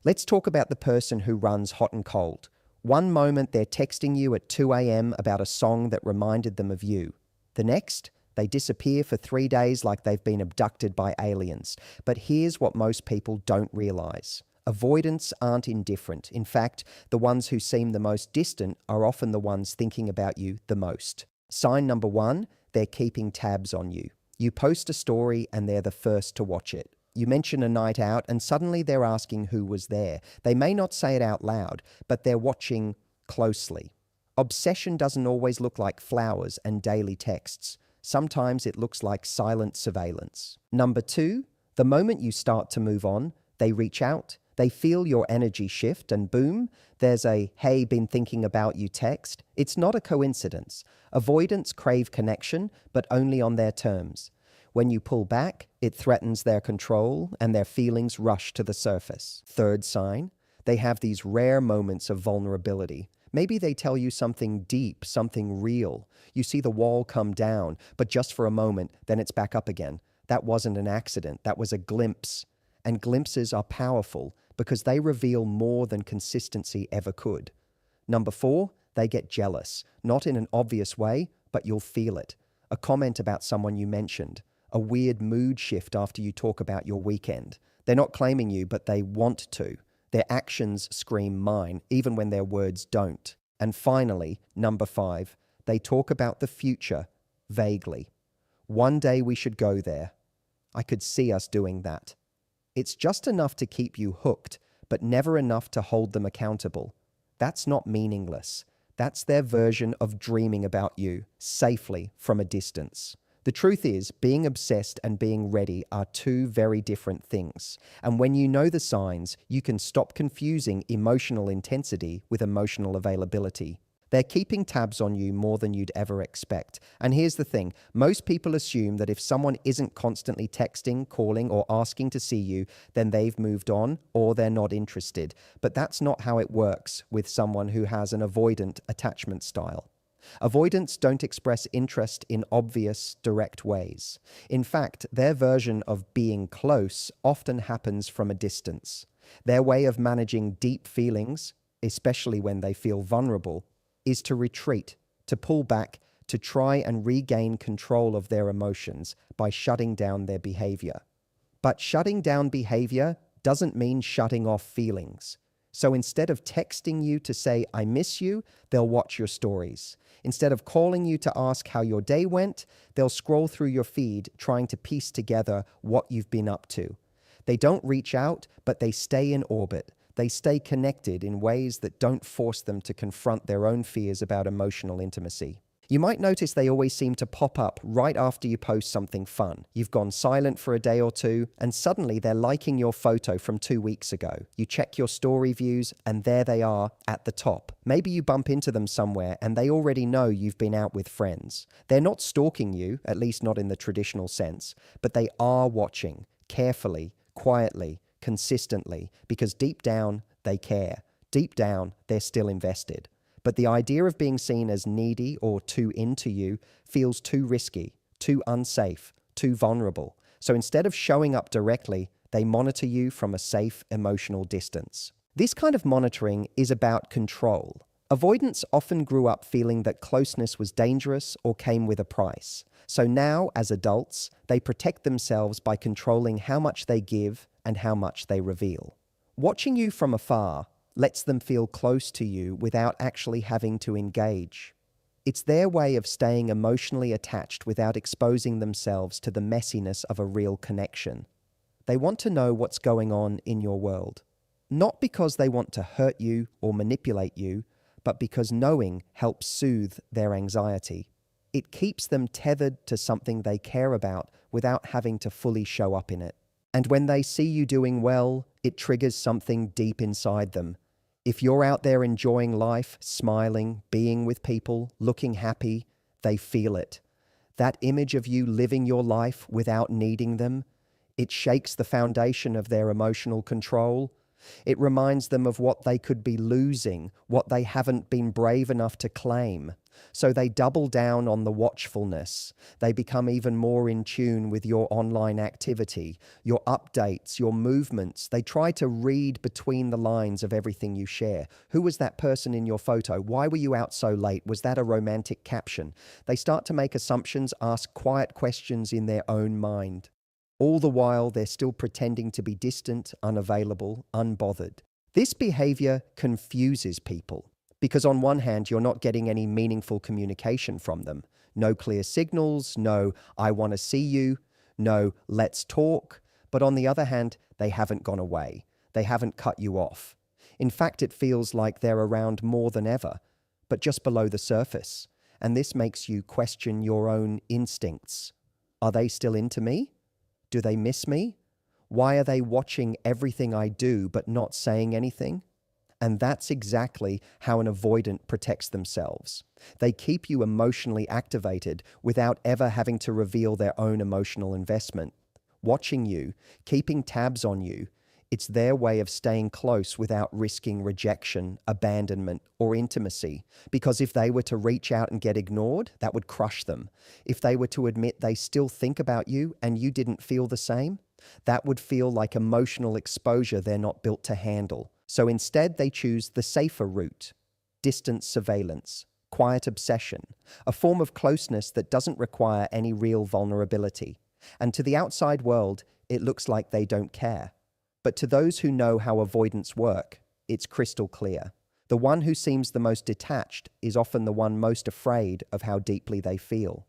Let's talk about the person who runs hot and cold. One moment they're texting you at 2 a.m. about a song that reminded them of you. The next, they disappear for 3 days like they've been abducted by aliens. But here's what most people don't realize. Avoidants aren't indifferent. In fact, the ones who seem the most distant are often the ones thinking about you the most. Sign number one, they're keeping tabs on you. You post a story and they're the first to watch it. You mention a night out and suddenly they're asking who was there. They may not say it out loud, but they're watching closely. Obsession doesn't always look like flowers and daily texts. Sometimes it looks like silent surveillance. Number two, the moment you start to move on, they reach out, they feel your energy shift and boom, there's a "hey, been thinking about you" text. It's not a coincidence. Avoidants crave connection, but only on their terms. When you pull back, it threatens their control and their feelings rush to the surface. Third sign, they have these rare moments of vulnerability. Maybe they tell you something deep, something real. You see the wall come down, but just for a moment, then it's back up again. That wasn't an accident, that was a glimpse. And glimpses are powerful because they reveal more than consistency ever could. Number four, they get jealous. Not in an obvious way, but you'll feel it. A comment about someone you mentioned. A weird mood shift after you talk about your weekend. They're not claiming you, but they want to. Their actions scream mine, even when their words don't. And finally, number five, they talk about the future vaguely. One day we should go there. I could see us doing that. It's just enough to keep you hooked, but never enough to hold them accountable. That's not meaningless. That's their version of dreaming about you, safely from a distance. The truth is, being obsessed and being ready are two very different things. And when you know the signs, you can stop confusing emotional intensity with emotional availability. They're keeping tabs on you more than you'd ever expect. And here's the thing, most people assume that if someone isn't constantly texting, calling, or asking to see you, then they've moved on or they're not interested. But that's not how it works with someone who has an avoidant attachment style. Avoidants don't express interest in obvious, direct ways. In fact, their version of being close often happens from a distance. Their way of managing deep feelings, especially when they feel vulnerable, is to retreat, to pull back, to try and regain control of their emotions by shutting down their behavior. But shutting down behavior doesn't mean shutting off feelings. So instead of texting you to say, "I miss you," they'll watch your stories. Instead of calling you to ask how your day went, they'll scroll through your feed trying to piece together what you've been up to. They don't reach out, but they stay in orbit. They stay connected in ways that don't force them to confront their own fears about emotional intimacy. You might notice they always seem to pop up right after you post something fun. You've gone silent for a day or two, and suddenly they're liking your photo from 2 weeks ago. You check your story views, and there they are at the top. Maybe you bump into them somewhere, and they already know you've been out with friends. They're not stalking you, at least not in the traditional sense, but they are watching, carefully, quietly, consistently, because deep down, they care. Deep down, they're still invested. But the idea of being seen as needy or too into you feels too risky, too unsafe, too vulnerable. So instead of showing up directly, they monitor you from a safe emotional distance. This kind of monitoring is about control. Avoidants often grew up feeling that closeness was dangerous or came with a price. So now, as adults, they protect themselves by controlling how much they give and how much they reveal. Watching you from afar lets them feel close to you without actually having to engage. It's their way of staying emotionally attached without exposing themselves to the messiness of a real connection. They want to know what's going on in your world. Not because they want to hurt you or manipulate you, but because knowing helps soothe their anxiety. It keeps them tethered to something they care about without having to fully show up in it. And when they see you doing well, it triggers something deep inside them. If you're out there enjoying life, smiling, being with people, looking happy, they feel it. That image of you living your life without needing them, it shakes the foundation of their emotional control, It reminds them of what they could be losing, what they haven't been brave enough to claim. So they double down on the watchfulness. They become even more in tune with your online activity, your updates, your movements. They try to read between the lines of everything you share. Who was that person in your photo? Why were you out so late? Was that a romantic caption? They start to make assumptions, ask quiet questions in their own mind. All the while, they're still pretending to be distant, unavailable, unbothered. This behavior confuses people because, on one hand, you're not getting any meaningful communication from them. No clear signals, no, I want to see you, no, let's talk. But on the other hand, they haven't gone away. They haven't cut you off. In fact, it feels like they're around more than ever, but just below the surface. And this makes you question your own instincts. Are they still into me? Do they miss me? Why are they watching everything I do but not saying anything? And that's exactly how an avoidant protects themselves. They keep you emotionally activated without ever having to reveal their own emotional investment. Watching you, keeping tabs on you, it's their way of staying close without risking rejection, abandonment, or intimacy. Because if they were to reach out and get ignored, that would crush them. If they were to admit they still think about you and you didn't feel the same, that would feel like emotional exposure they're not built to handle. So instead, they choose the safer route: distant surveillance, quiet obsession, a form of closeness that doesn't require any real vulnerability. And to the outside world, it looks like they don't care. But to those who know how avoidants work, it's crystal clear. The one who seems the most detached is often the one most afraid of how deeply they feel.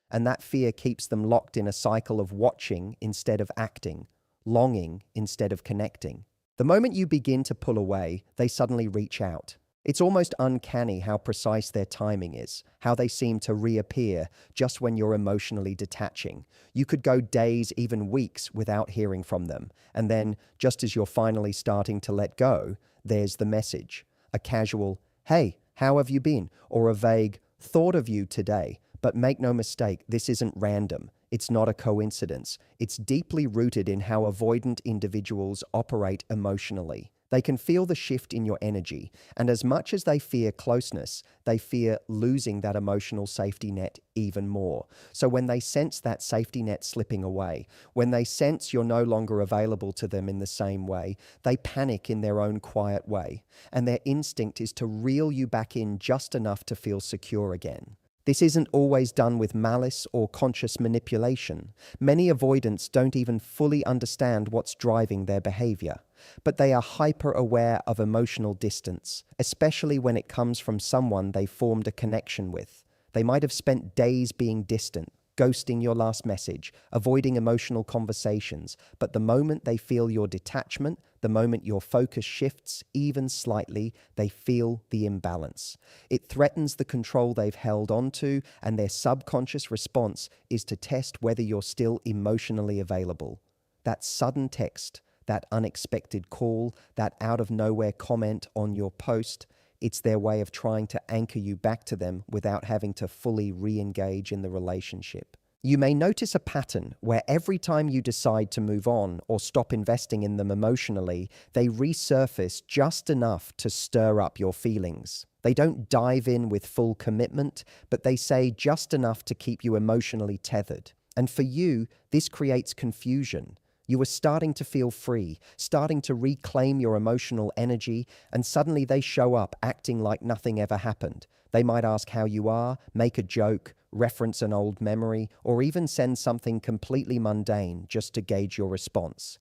And that fear keeps them locked in a cycle of watching instead of acting, longing instead of connecting. The moment you begin to pull away, they suddenly reach out. It's almost uncanny how precise their timing is, how they seem to reappear just when you're emotionally detaching. You could go days, even weeks, without hearing from them. And then, just as you're finally starting to let go, there's the message. A casual, "Hey, how have you been?" Or a vague, "Thought of you today." But make no mistake, this isn't random. It's not a coincidence. It's deeply rooted in how avoidant individuals operate emotionally. They can feel the shift in your energy, and as much as they fear closeness, they fear losing that emotional safety net even more. So when they sense that safety net slipping away, when they sense you're no longer available to them in the same way, they panic in their own quiet way, and their instinct is to reel you back in just enough to feel secure again. This isn't always done with malice or conscious manipulation. Many avoidants don't even fully understand what's driving their behavior, but they are hyper-aware of emotional distance, especially when it comes from someone they formed a connection with. They might have spent days being distant, ghosting your last message, avoiding emotional conversations, but the moment they feel your detachment, the moment your focus shifts even slightly, they feel the imbalance. It threatens the control they've held onto, and their subconscious response is to test whether you're still emotionally available. That sudden text, that unexpected call, that out-of-nowhere comment on your post, it's their way of trying to anchor you back to them without having to fully re-engage in the relationship. You may notice a pattern where every time you decide to move on or stop investing in them emotionally, they resurface just enough to stir up your feelings. They don't dive in with full commitment, but they say just enough to keep you emotionally tethered. And for you, this creates confusion. You are starting to feel free, starting to reclaim your emotional energy, and suddenly they show up acting like nothing ever happened. They might ask how you are, make a joke, reference an old memory, or even send something completely mundane just to gauge your response.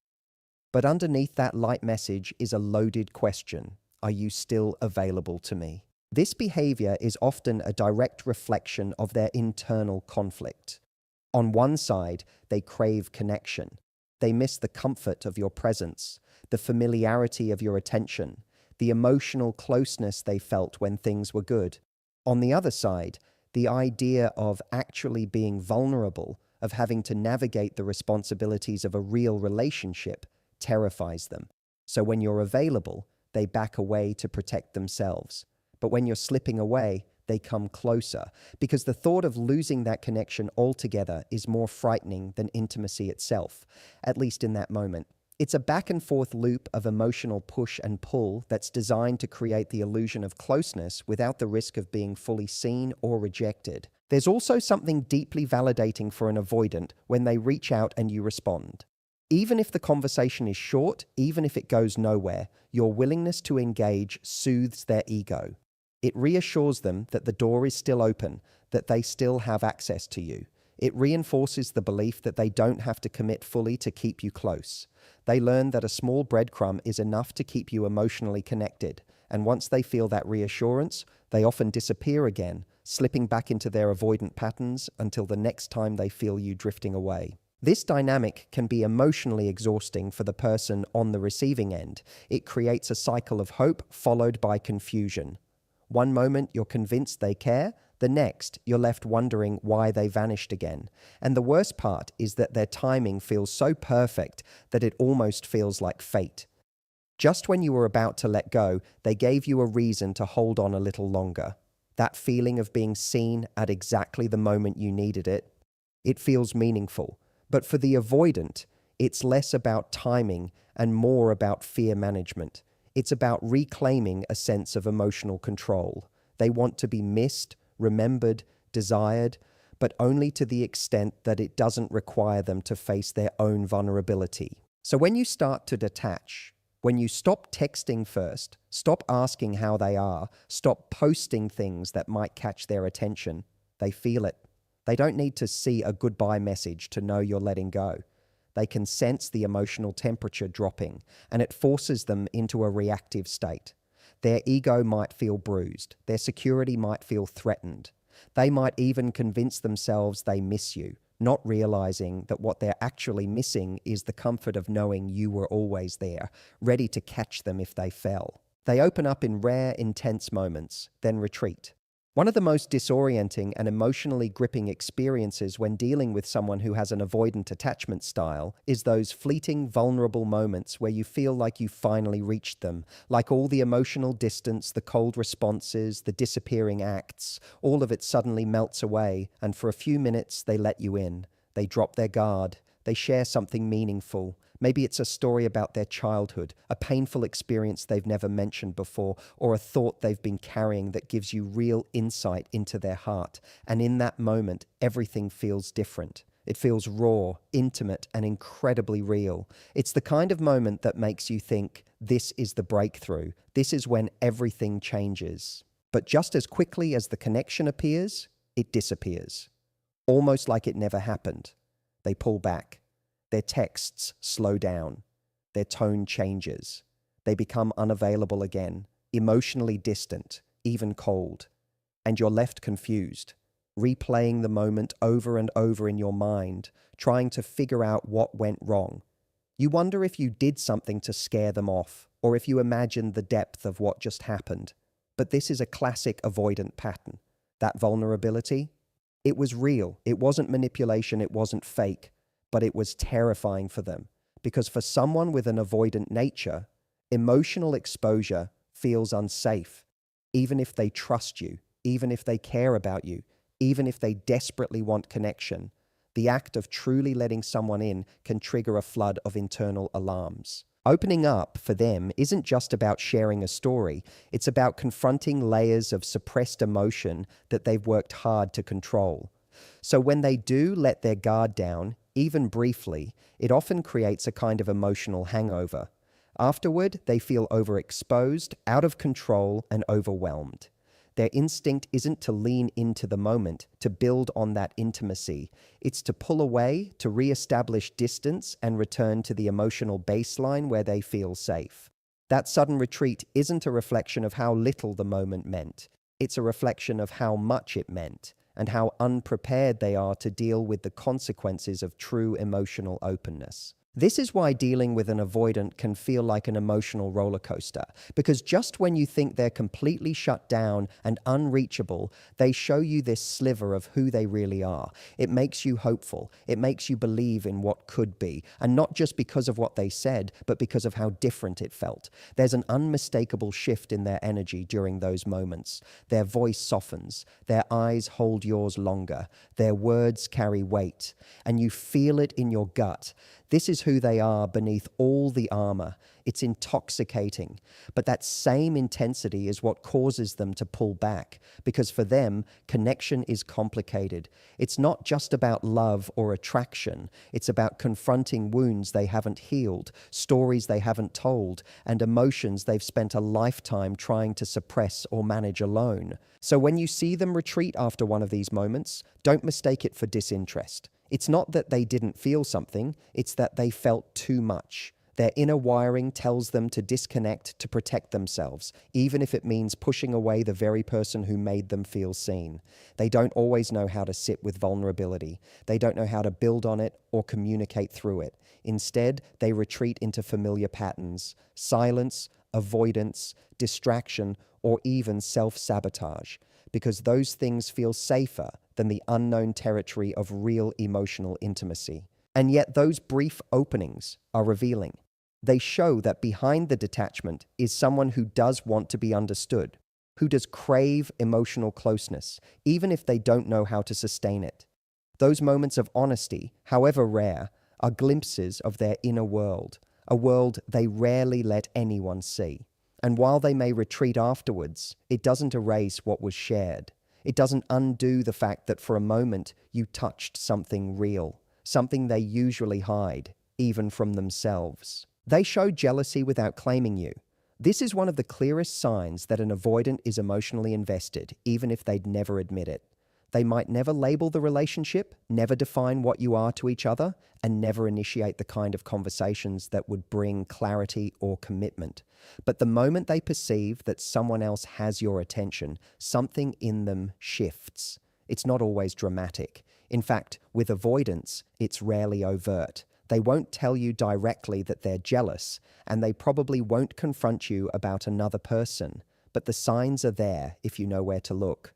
But underneath that light message is a loaded question. Are you still available to me? This behavior is often a direct reflection of their internal conflict. On one side, they crave connection. They miss the comfort of your presence, the familiarity of your attention, the emotional closeness they felt when things were good. On the other side, the idea of actually being vulnerable, of having to navigate the responsibilities of a real relationship, terrifies them. So when you're available, they back away to protect themselves. But when you're slipping away, they come closer, because the thought of losing that connection altogether is more frightening than intimacy itself, at least in that moment. It's a back and forth loop of emotional push and pull that's designed to create the illusion of closeness without the risk of being fully seen or rejected. There's also something deeply validating for an avoidant when they reach out and you respond. Even if the conversation is short, even if it goes nowhere, your willingness to engage soothes their ego. It reassures them that the door is still open, that they still have access to you. It reinforces the belief that they don't have to commit fully to keep you close. They learn that a small breadcrumb is enough to keep you emotionally connected, and once they feel that reassurance, they often disappear again, slipping back into their avoidant patterns until the next time they feel you drifting away. This dynamic can be emotionally exhausting for the person on the receiving end. It creates a cycle of hope followed by confusion. One moment you're convinced they care, the next you're left wondering why they vanished again. And the worst part is that their timing feels so perfect that it almost feels like fate. Just when you were about to let go, they gave you a reason to hold on a little longer. That feeling of being seen at exactly the moment you needed it, it feels meaningful. But for the avoidant, it's less about timing and more about fear management. It's about reclaiming a sense of emotional control. They want to be missed, remembered, desired, but only to the extent that it doesn't require them to face their own vulnerability. So when you start to detach, when you stop texting first, stop asking how they are, stop posting things that might catch their attention, they feel it. They don't need to see a goodbye message to know you're letting go. They can sense the emotional temperature dropping, and it forces them into a reactive state. Their ego might feel bruised. Their security might feel threatened. They might even convince themselves they miss you, not realizing that what they're actually missing is the comfort of knowing you were always there, ready to catch them if they fell. They open up in rare, intense moments, then retreat. One of the most disorienting and emotionally gripping experiences when dealing with someone who has an avoidant attachment style is those fleeting, vulnerable moments where you feel like you finally reached them, like all the emotional distance, the cold responses, the disappearing acts, all of it suddenly melts away, and for a few minutes they let you in. They drop their guard. They share something meaningful. Maybe it's a story about their childhood, a painful experience they've never mentioned before, or a thought they've been carrying that gives you real insight into their heart. And in that moment, everything feels different. It feels raw, intimate, and incredibly real. It's the kind of moment that makes you think, this is the breakthrough. This is when everything changes. But just as quickly as the connection appears, it disappears. Almost like it never happened. They pull back. Their texts slow down. Their tone changes. They become unavailable again, emotionally distant, even cold. And you're left confused, replaying the moment over and over in your mind, trying to figure out what went wrong. You wonder if you did something to scare them off, or if you imagined the depth of what just happened. But this is a classic avoidant pattern. That vulnerability, it was real. It wasn't manipulation. It wasn't fake. But it was terrifying for them. Because for someone with an avoidant nature, emotional exposure feels unsafe. Even if they trust you, even if they care about you, even if they desperately want connection, the act of truly letting someone in can trigger a flood of internal alarms. Opening up for them isn't just about sharing a story. It's about confronting layers of suppressed emotion that they've worked hard to control. So when they do let their guard down, even briefly, it often creates a kind of emotional hangover. Afterward, they feel overexposed, out of control, and overwhelmed. Their instinct isn't to lean into the moment, to build on that intimacy. It's to pull away, to reestablish distance, and return to the emotional baseline where they feel safe. That sudden retreat isn't a reflection of how little the moment meant. It's a reflection of how much it meant, and how unprepared they are to deal with the consequences of true emotional openness. This is why dealing with an avoidant can feel like an emotional roller coaster, because just when you think they're completely shut down and unreachable, they show you this sliver of who they really are. It makes you hopeful. It makes you believe in what could be, and not just because of what they said, but because of how different it felt. There's an unmistakable shift in their energy during those moments. Their voice softens, their eyes hold yours longer, their words carry weight, and you feel it in your gut. This is shows who they are beneath all the armor. It's intoxicating. But that same intensity is what causes them to pull back, because for them, connection is complicated. It's not just about love or attraction. It's about confronting wounds they haven't healed, stories they haven't told, and emotions they've spent a lifetime trying to suppress or manage alone. So when you see them retreat after one of these moments, don't mistake it for disinterest. It's not that they didn't feel something, it's that they felt too much. Their inner wiring tells them to disconnect to protect themselves, even if it means pushing away the very person who made them feel seen. They don't always know how to sit with vulnerability. They don't know how to build on it or communicate through it. Instead, they retreat into familiar patterns: silence, avoidance, distraction, or even self-sabotage, because those things feel safer than the unknown territory of real emotional intimacy. And yet those brief openings are revealing. They show that behind the detachment is someone who does want to be understood, who does crave emotional closeness, even if they don't know how to sustain it. Those moments of honesty, however rare, are glimpses of their inner world, a world they rarely let anyone see. And while they may retreat afterwards, it doesn't erase what was shared. It doesn't undo the fact that for a moment you touched something real, something they usually hide, even from themselves. They show jealousy without claiming you. This is one of the clearest signs that an avoidant is emotionally invested, even if they'd never admit it. They might never label the relationship, never define what you are to each other, and never initiate the kind of conversations that would bring clarity or commitment. But the moment they perceive that someone else has your attention, something in them shifts. It's not always dramatic. In fact, with avoidance, it's rarely overt. They won't tell you directly that they're jealous, and they probably won't confront you about another person. But the signs are there if you know where to look.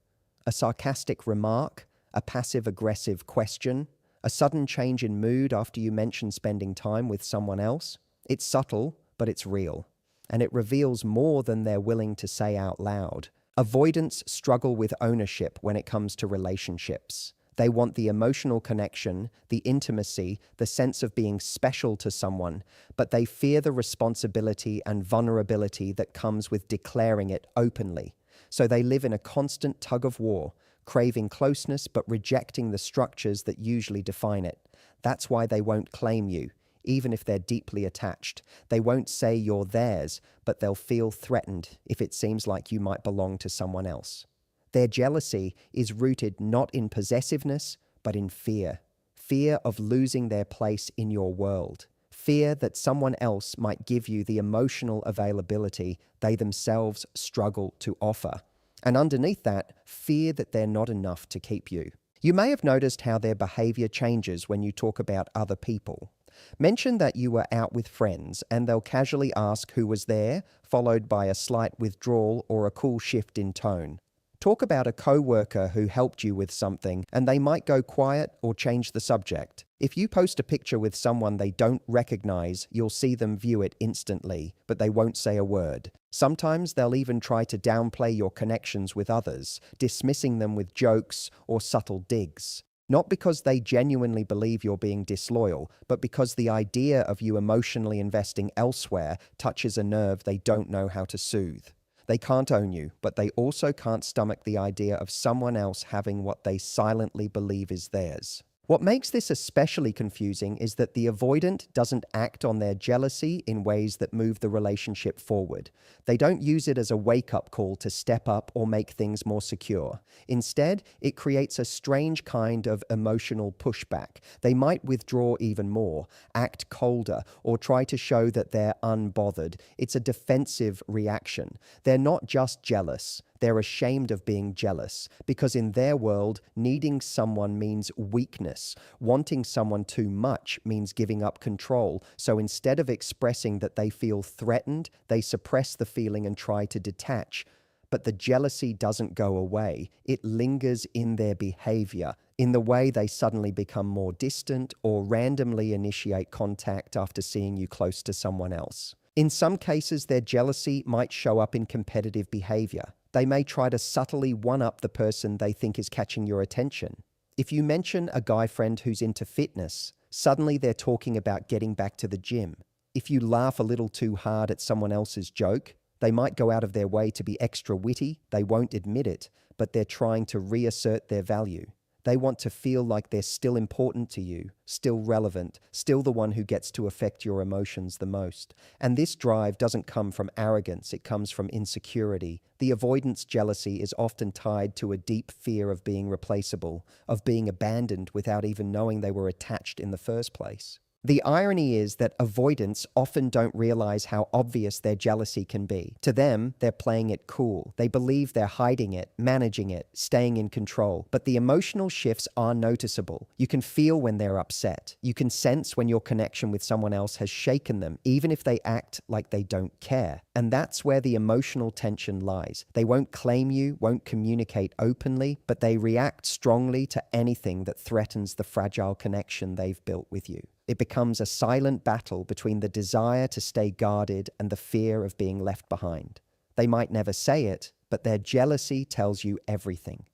A sarcastic remark, a passive-aggressive question, a sudden change in mood after you mention spending time with someone else. It's subtle, but it's real. And it reveals more than they're willing to say out loud. Avoidants struggle with ownership when it comes to relationships. They want the emotional connection, the intimacy, the sense of being special to someone, but they fear the responsibility and vulnerability that comes with declaring it openly. So they live in a constant tug of war, craving closeness but rejecting the structures that usually define it. That's why they won't claim you, even if they're deeply attached. They won't say you're theirs, but they'll feel threatened if it seems like you might belong to someone else. Their jealousy is rooted not in possessiveness, but in fear. Fear of losing their place in your world. Fear that someone else might give you the emotional availability they themselves struggle to offer. And underneath that, fear that they're not enough to keep you. You may have noticed how their behavior changes when you talk about other people. Mention that you were out with friends and they'll casually ask who was there, followed by a slight withdrawal or a cool shift in tone. Talk about a co-worker who helped you with something and they might go quiet or change the subject. If you post a picture with someone they don't recognize, you'll see them view it instantly, but they won't say a word. Sometimes they'll even try to downplay your connections with others, dismissing them with jokes or subtle digs. Not because they genuinely believe you're being disloyal, but because the idea of you emotionally investing elsewhere touches a nerve they don't know how to soothe. They can't own you, but they also can't stomach the idea of someone else having what they silently believe is theirs. What makes this especially confusing is that the avoidant doesn't act on their jealousy in ways that move the relationship forward. They don't use it as a wake-up call to step up or make things more secure. Instead, it creates a strange kind of emotional pushback. They might withdraw even more, act colder, or try to show that they're unbothered. It's a defensive reaction. They're not just jealous. They're ashamed of being jealous, because in their world, needing someone means weakness. Wanting someone too much means giving up control. So instead of expressing that they feel threatened, they suppress the feeling and try to detach. But the jealousy doesn't go away. It lingers in their behavior, in the way they suddenly become more distant or randomly initiate contact after seeing you close to someone else. In some cases, their jealousy might show up in competitive behavior. They may try to subtly one-up the person they think is catching your attention. If you mention a guy friend who's into fitness, Suddenly they're talking about getting back to the gym. If you laugh a little too hard at someone else's joke, they might go out of their way to be extra witty. They won't admit it, but they're trying to reassert their value. They want to feel like they're still important to you, still relevant, still the one who gets to affect your emotions the most. And this drive doesn't come from arrogance, it comes from insecurity. The avoidance jealousy is often tied to a deep fear of being replaceable, of being abandoned without even knowing they were attached in the first place. The irony is that avoidants often don't realize how obvious their jealousy can be. To them, they're playing it cool. They believe they're hiding it, managing it, staying in control. But the emotional shifts are noticeable. You can feel when they're upset. You can sense when your connection with someone else has shaken them, even if they act like they don't care. And that's where the emotional tension lies. They won't claim you, won't communicate openly, but they react strongly to anything that threatens the fragile connection they've built with you. It becomes a silent battle between the desire to stay guarded and the fear of being left behind. They might never say it, but their jealousy tells you everything.